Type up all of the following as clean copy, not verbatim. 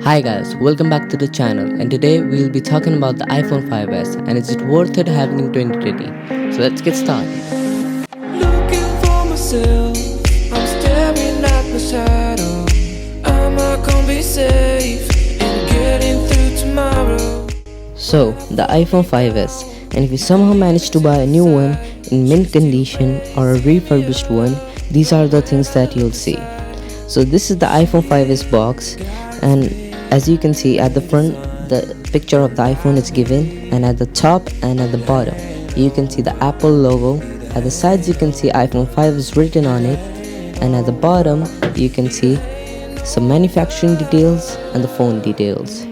Hi guys, welcome back to the channel, and today we'll be talking about the iPhone 5s and is it worth it having in 2020. So let's get started. Looking for myself, I'm staring at my shadow. Am I gonna be safe in getting through tomorrow? So, the iPhone 5s, and if you somehow manage to buy a new one in mint condition or a refurbished one, these are the things that you'll see. So this is the iPhone 5s box, and as you can see at the front the picture of the iPhone is given, and at the top and at the bottom you can see the Apple logo. At the sides you can see iPhone 5 is written on it, and at the bottom you can see some manufacturing details and the phone details.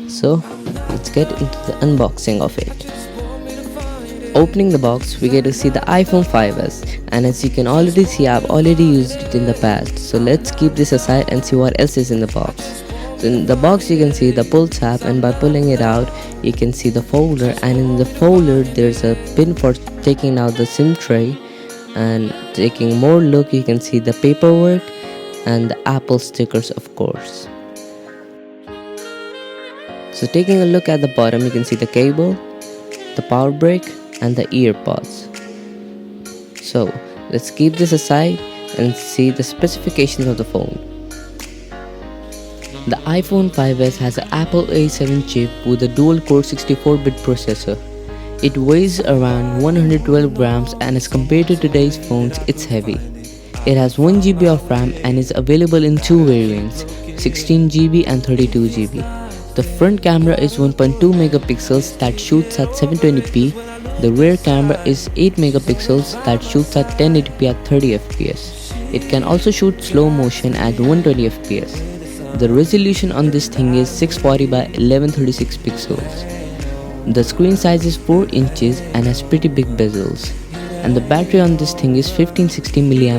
So let's get into the unboxing of it. Opening the box, we get to see the iPhone 5s, and as you can already see, I've already used it in the past. So let's keep this aside and see what else is in the box. So in the box you can see the pull tab, and by pulling it out you can see the folder, and in the folder there's a pin for taking out the SIM tray, and taking more look you can see the paperwork and the Apple stickers, of course. So taking a look at the bottom, you can see the cable, the power brick and the earpods. So let's keep this aside and see the specifications of the phone. The iPhone 5s has an Apple A7 chip with a dual-core 64-bit processor. It weighs around 112 grams, and as compared to today's phones, it's heavy. It has 1 GB of RAM and is available in two variants, 16 GB and 32 GB. The front camera is 1.2 megapixels that shoots at 720p. The rear camera is 8 megapixels that shoots at 1080p at 30 fps. It can also shoot slow motion at 120 fps. The resolution on this thing is 640 by 1136 pixels. The screen size is 4 inches and has pretty big bezels. And the battery on this thing is 1560 mAh.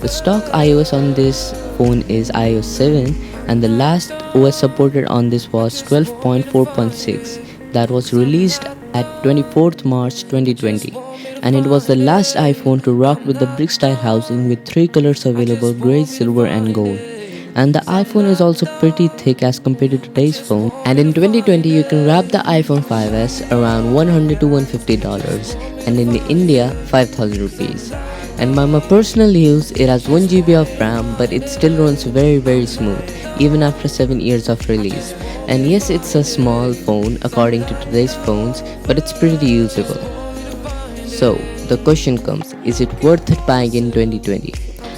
The stock iOS on this phone is iOS 7, and the last OS supported on this was 12.4.6 that was released at 24th March 2020, and it was the last iPhone to rock with the brick style housing with 3 colors available: grey, silver and gold. And the iPhone is also pretty thick as compared to today's phone, and in 2020 you can wrap the iPhone 5s around $100 to $150, and in India 5,000 rupees. And by my personal use, it has 1 GB of RAM, but it still runs very smooth even after 7 years of release. And yes, it's a small phone according to today's phones, but it's pretty usable. So the question comes, is it worth it buying in 2020?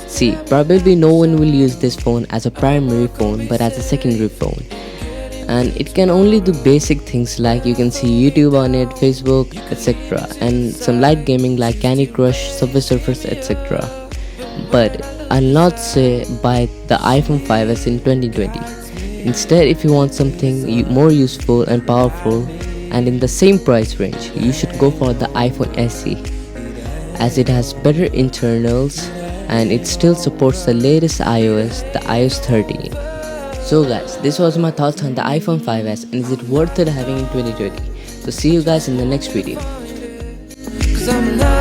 See, probably no one will use this phone as a primary phone but as a secondary phone. And it can only do basic things like you can see YouTube on it, Facebook, etc. and some light gaming like Candy Crush, Subway Surfers, etc. But I'll not say buy the iPhone 5s in 2020. Instead, if you want something more useful and powerful and in the same price range, you should go for the iPhone SE, as it has better internals and it still supports the latest iOS, the iOS 13. So guys, this was my thoughts on the iPhone 5s and is it worth it having in 2020. So see you guys in the next video. 'Cause I'm not